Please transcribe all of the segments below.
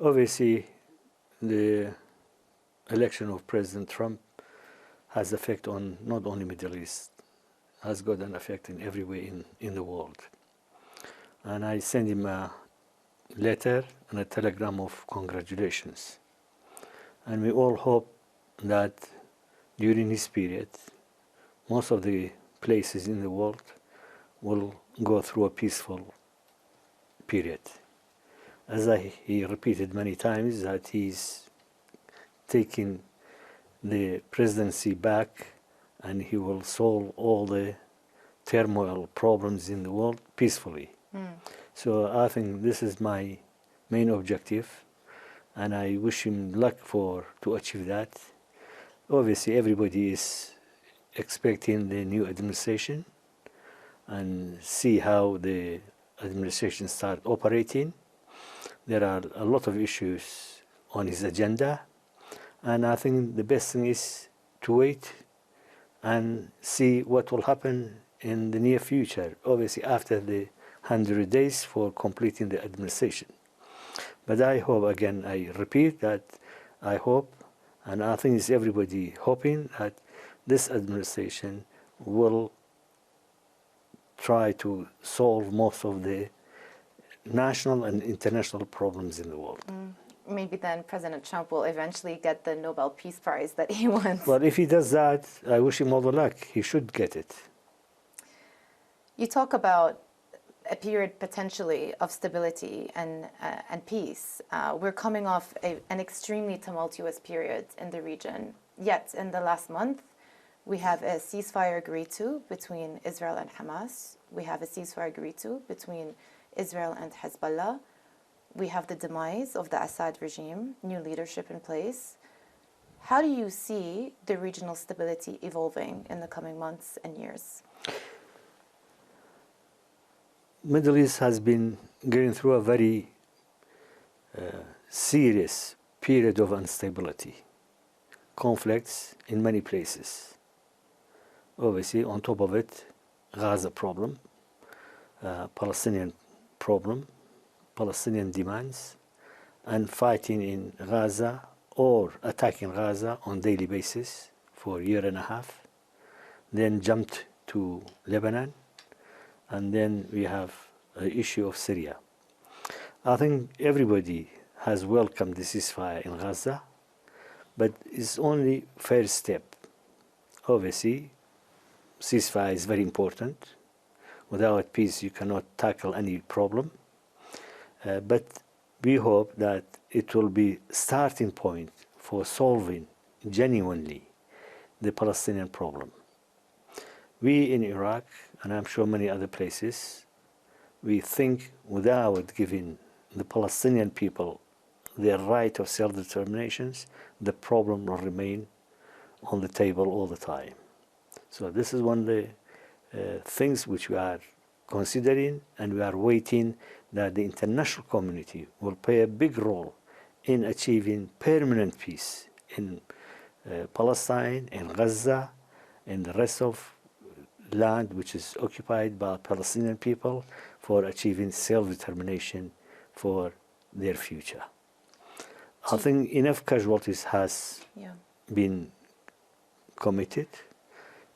Obviously, the election of President Trump has effect on not only Middle East, has got an effect in every way in the world. And I sent him a letter and a telegram of congratulations. And we all hope that during this period, most of the places in the world will go through a peaceful period. As he repeated many times that he's taking the presidency back and he will solve all the turmoil problems in the world peacefully. So I think this is my main objective, and I wish him luck to achieve that. Obviously, everybody is expecting the new administration and see how the administration start operating. There are a lot of issues on his agenda, and I think the best thing is to wait and see what will happen in the near future, obviously after the 100 days for completing the administration. But I hope, again, I repeat that I hope, and I think it's everybody hoping that this administration will try to solve most of the national and international problems in the world. Maybe then President Trump will eventually get the Nobel Peace Prize that he wants. Well, if he does that, I wish him all the luck. He should get it. You talk about a period potentially of stability and peace. We're coming off an extremely tumultuous period in the region. Yet in the last month, we have a ceasefire agreed to between Israel and Hamas. We have a ceasefire agreed to between Israel and Hezbollah. We have the demise of the Assad regime, new leadership in place. How do you see the regional stability evolving in the coming months and years? Middle East has been going through a very serious period of instability, conflicts in many places. Obviously, on top of it, Gaza problem, Palestinian problem, Palestinian demands, and fighting in Gaza or attacking Gaza on daily basis for a year and a half. Then jumped to Lebanon, and then we have the issue of Syria. I think everybody has welcomed the ceasefire in Gaza, but it's only first step. Obviously, ceasefire is very important. Without peace, you cannot tackle any problem. But we hope that it will be starting point for solving genuinely the Palestinian problem. We in Iraq, and I'm sure many other places, we think without giving the Palestinian people their right of self-determination, the problem will remain on the table all the time. So this is one of the things which we are considering, and we are waiting that the international community will play a big role in achieving permanent peace in Palestine, in Gaza, and the rest of land which is occupied by Palestinian people, for achieving self-determination for their future. I think enough casualties has been committed,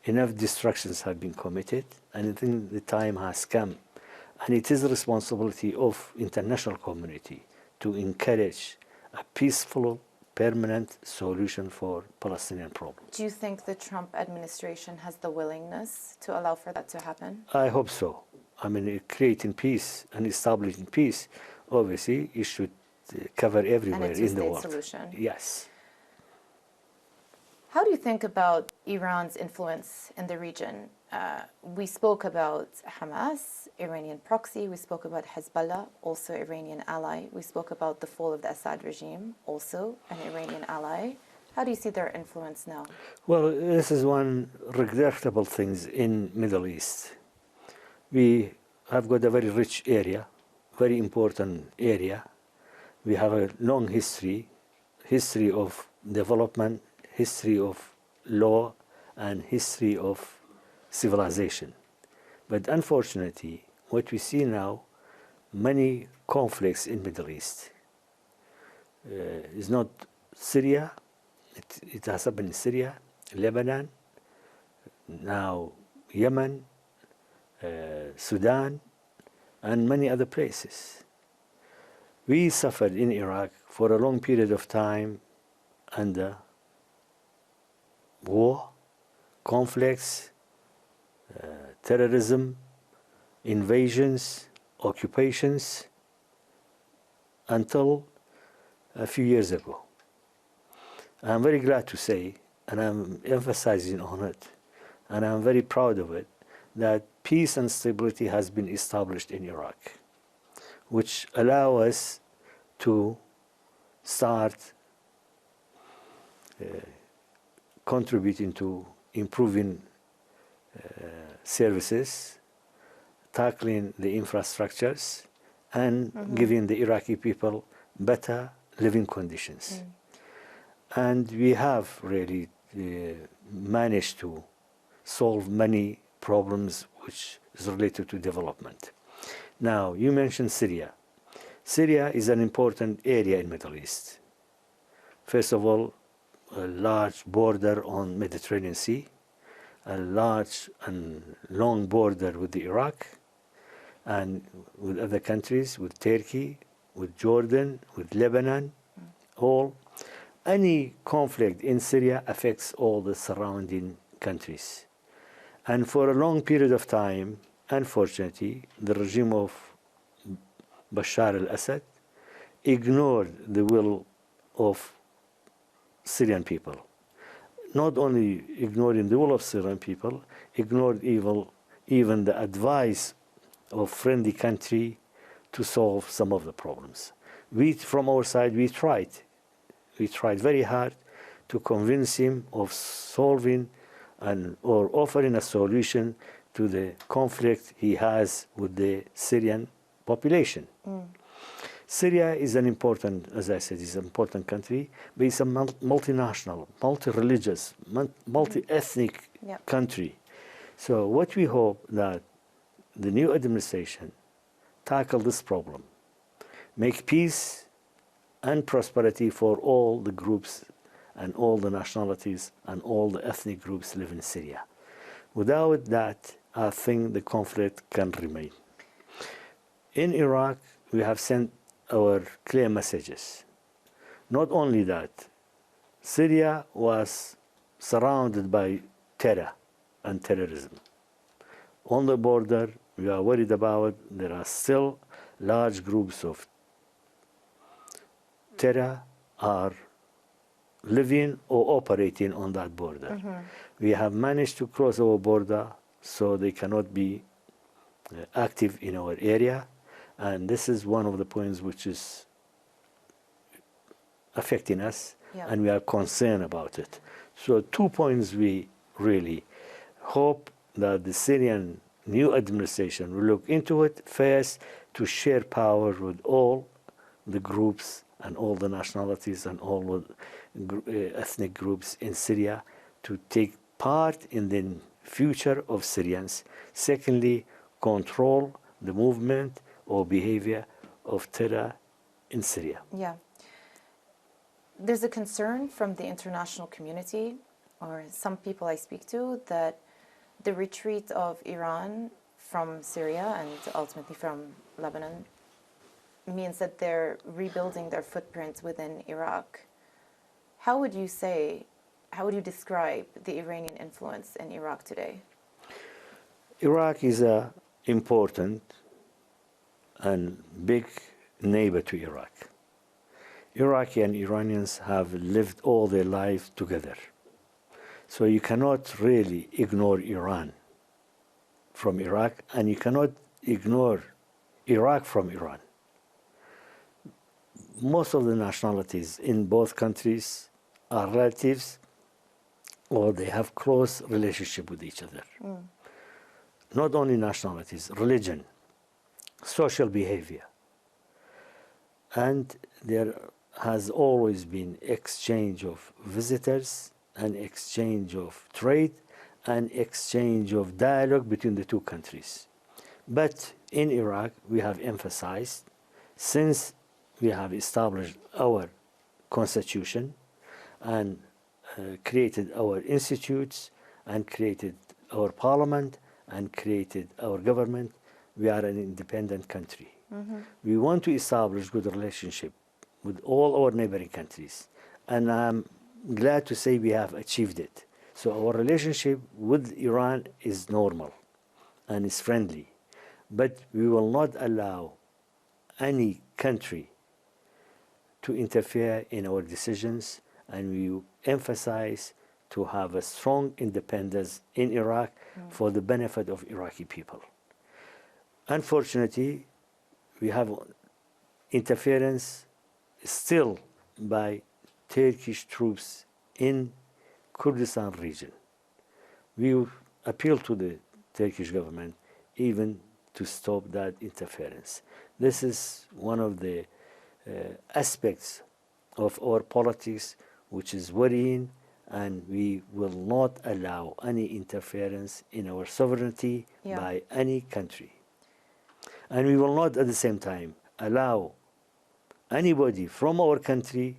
enough destructions have been committed, and I think the time has come. And it is the responsibility of international community to encourage a peaceful, permanent solution for Palestinian problem. Do you think the Trump administration has the willingness to allow for that to happen? I hope so. I mean, creating peace and establishing peace, obviously, it should cover everywhere in the world. Solution. Yes. How do you think about Iran's influence in the region? We spoke about Hamas, Iranian proxy. We spoke about Hezbollah, also Iranian ally. We spoke about the fall of the Assad regime, also an Iranian ally. How do you see their influence now? Well, this is one regrettable thing in Middle East. We have got a very rich area, very important area. We have a long history of development, history of law, and history of civilization. But unfortunately, what we see now, many conflicts in Middle East. It's not Syria. It has happened in Syria, Lebanon, now Yemen, Sudan, and many other places. We suffered in Iraq for a long period of time under war, conflicts, terrorism, invasions, occupations, until a few years ago. I'm very glad to say, and I'm emphasizing on it, and I'm very proud of it, that peace and stability has been established in Iraq, which allow us to start contributing to improving services, tackling the infrastructures, and giving the Iraqi people better living conditions. And we have really managed to solve many problems which is related to development. Now, you mentioned Syria. Syria is an important area in Middle East. First of all, a large border on Mediterranean Sea, a large and long border with the Iraq, and with other countries, with Turkey, with Jordan, with Lebanon, all. Any conflict in Syria affects all the surrounding countries. And for a long period of time, unfortunately, the regime of Bashar al-Assad ignored the will of Syrian people. Not only ignoring the will of Syrian people, ignored even the advice of friendly country to solve some of the problems. We, from our side, we tried very hard to convince him of solving or offering a solution to the conflict he has with the Syrian population. Syria is an important, as I said, is an important country, but it's a multinational, multi-religious, multi-ethnic country. So what we hope that the new administration tackle this problem, make peace and prosperity for all the groups and all the nationalities and all the ethnic groups live in Syria. Without that, I think the conflict can remain. In Iraq, we have sent our clear messages. Not only that, Syria was surrounded by terror and terrorism. On the border, we are worried about there are still large groups of terror are living or operating on that border. We have managed to cross our border so they cannot be active in our area, and this is one of the points which is affecting us, and we are concerned about it. So 2 points we really hope that the Syrian new administration will look into it. First, to share power with all the groups and all the nationalities and all the ethnic groups in Syria to take part in the future of Syrians. Secondly, control the movement or behavior of terror in Syria. Yeah. There's a concern from the international community, or some people I speak to, that the retreat of Iran from Syria and ultimately from Lebanon means that they're rebuilding their footprint within Iraq. How would you describe the Iranian influence in Iraq today? Iraq is an important and big neighbor to Iraq. Iraqi and Iranians have lived all their life together. So you cannot really ignore Iran from Iraq, and you cannot ignore Iraq from Iran. Most of the nationalities in both countries are relatives, or they have close relationship with each other. Not only nationalities, religion, social behavior. And there has always been exchange of visitors and exchange of trade and exchange of dialogue between the two countries. But in Iraq, we have emphasized, since we have established our constitution and created our institutes and created our parliament and created our government. We are an independent country. We want to establish good relationship with all our neighboring countries. And I'm glad to say we have achieved it. So our relationship with Iran is normal and is friendly. But we will not allow any country to interfere in our decisions, and we emphasize to have a strong independence in Iraq for the benefit of Iraqi people. Unfortunately, we have interference still by Turkish troops in Kurdistan region. We appeal to the Turkish government even to stop that interference. This is one of the aspects of our politics which is worrying, and we will not allow any interference in our sovereignty by any country. And we will not at the same time allow anybody from our country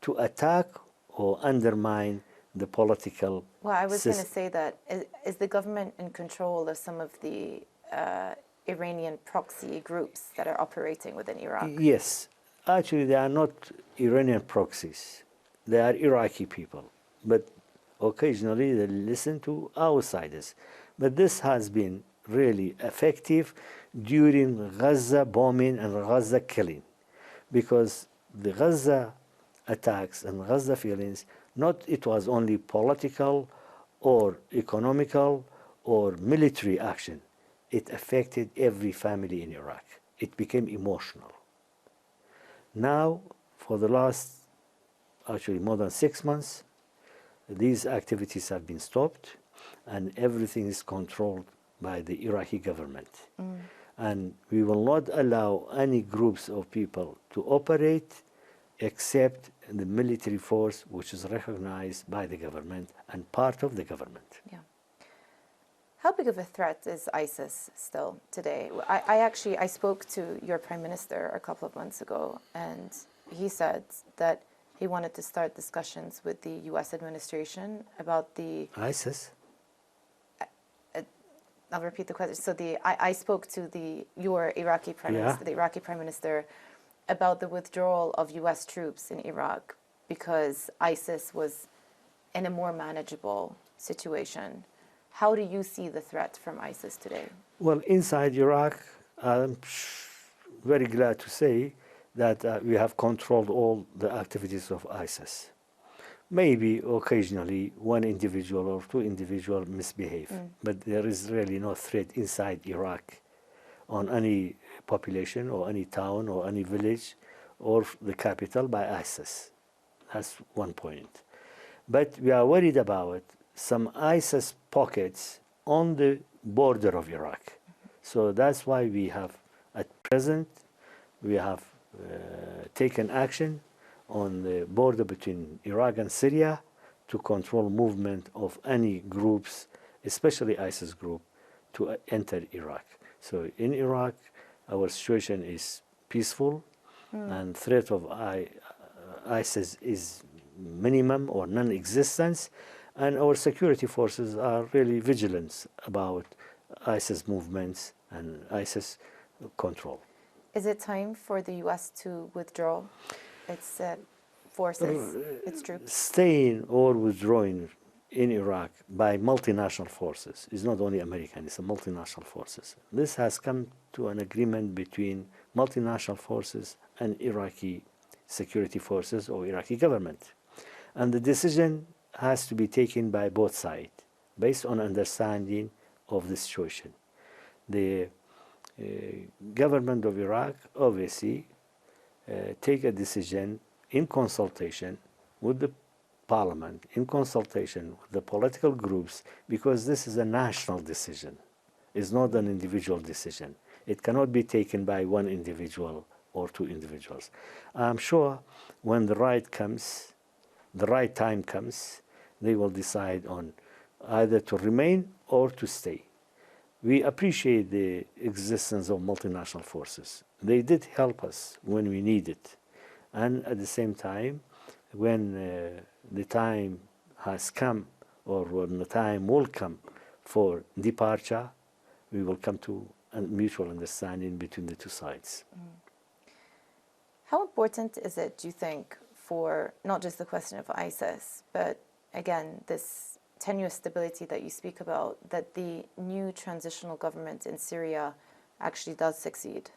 to attack or undermine the political Well, I was going to system. say that is the government in control of some of the Iranian proxy groups that are operating within Iraq? Yes, actually they are not Iranian proxies. They are Iraqi people. But occasionally they listen to outsiders. But this has been really effective during Gaza bombing and Gaza killing, because the Gaza attacks and Gaza feelings, not it was only political or economical or military action. It affected every family in Iraq. It became emotional. Now, for the last actually more than 6 months, these activities have been stopped and everything is controlled by the Iraqi government. And we will not allow any groups of people to operate except the military force which is recognized by the government and part of the government. Yeah. How big of a threat is ISIS still today? I spoke to your prime minister a couple of months ago, and he said that he wanted to start discussions with the U.S. administration about the... ISIS? I'll repeat the question. So I spoke to your Iraqi prime minister, the Iraqi prime minister, about the withdrawal of U.S. troops in Iraq because ISIS was in a more manageable situation. How do you see the threat from ISIS today? Well, inside Iraq, I'm very glad to say that we have controlled all the activities of ISIS. Maybe occasionally one individual or two individuals misbehave, but there is really no threat inside Iraq on any population or any town or any village or the capital by ISIS. That's one point. But we are worried about some ISIS pockets on the border of Iraq. So that's why we have, at present, we have taken action on the border between Iraq and Syria to control movement of any groups, especially ISIS group, to enter Iraq. So in Iraq, our situation is peaceful and threat of ISIS is minimum or non-existence, and our security forces are really vigilant about ISIS movements and ISIS control. Is it time for the U.S. to withdraw its forces, its troops? Staying or withdrawing in Iraq by multinational forces is not only American, it's a multinational forces. This has come to an agreement between multinational forces and Iraqi security forces or Iraqi government. And the decision has to be taken by both sides based on understanding of the situation. The government of Iraq obviously take a decision in consultation with the parliament, in consultation with the political groups, because this is a national decision. It's not an individual decision. It cannot be taken by one individual or two individuals. I'm sure when the right time comes, they will decide on either to remain or to stay. We appreciate the existence of multinational forces. They did help us when we needed. And at the same time, when the time has come, or when the time will come for departure, we will come to a mutual understanding between the two sides. How important is it, do you think, for not just the question of ISIS, but again, this tenuous stability that you speak about, that the new transitional government in Syria actually does succeed?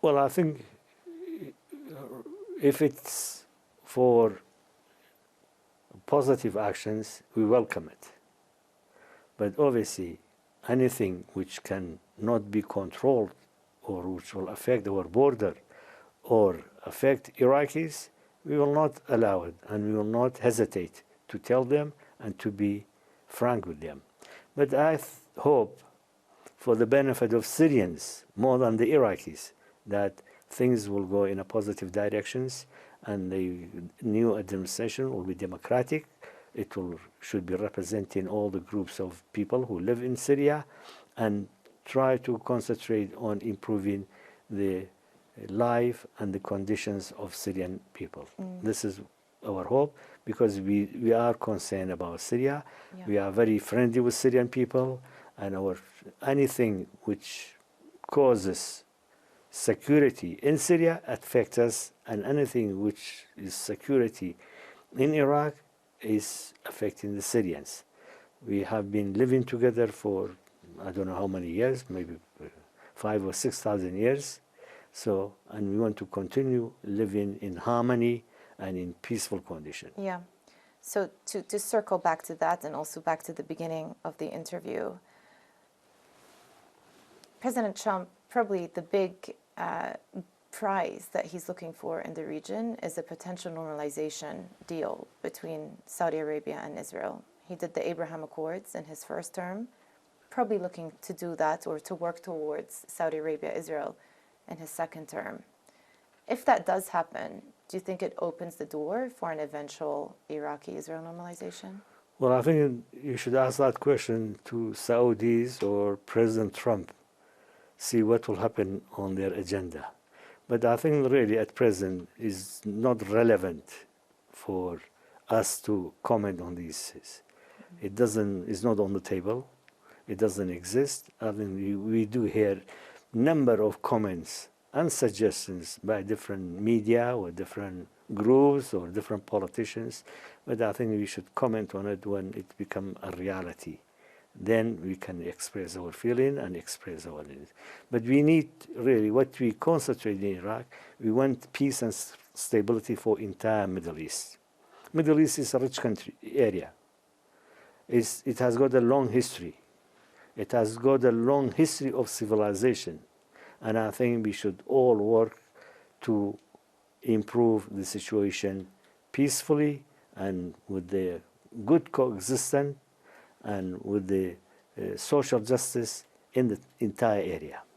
Well, I think if it's for positive actions, we welcome it. But obviously, anything which can not be controlled or which will affect our border or affect Iraqis, we will not allow it, and we will not hesitate to tell them and to be frank with them. But I hope, for the benefit of Syrians more than the Iraqis, that things will go in a positive directions, and the new administration will be democratic. It should be representing all the groups of people who live in Syria, and try to concentrate on improving the life and the conditions of Syrian people. This is our hope, because we are concerned about Syria. Yeah. We are very friendly with Syrian people, and anything which causes security in Syria affects us, and anything which is security in Iraq is affecting the Syrians. We have been living together for I don't know how many years, maybe 5,000 or 6,000 years. So, and we want to continue living in harmony and in peaceful condition. Yeah. So to circle back to that, and also back to the beginning of the interview, President Trump, probably the big prize that he's looking for in the region is a potential normalization deal between Saudi Arabia and Israel. He did the Abraham Accords in his first term, probably looking to do that or to work towards Saudi Arabia, Israel in his second term. If that does happen, do you think it opens the door for an eventual Iraqi-Israel normalization? Well, I think you should ask that question to Saudis or President Trump, see what will happen on their agenda. But I think really at present is not relevant for us to comment on these. It's not on the table. It doesn't exist. I mean, we do hear number of comments and suggestions by different media or different groups or different politicians, but I think we should comment on it when it becomes a reality. Then we can express our feeling and express our needs. But we need really, what we concentrate in Iraq, we want peace and stability for entire Middle East. Middle East is a rich country area. It has got a long history. It has got a long history of civilization. And I think we should all work to improve the situation peacefully and with the good coexistence and with the social justice in the entire area.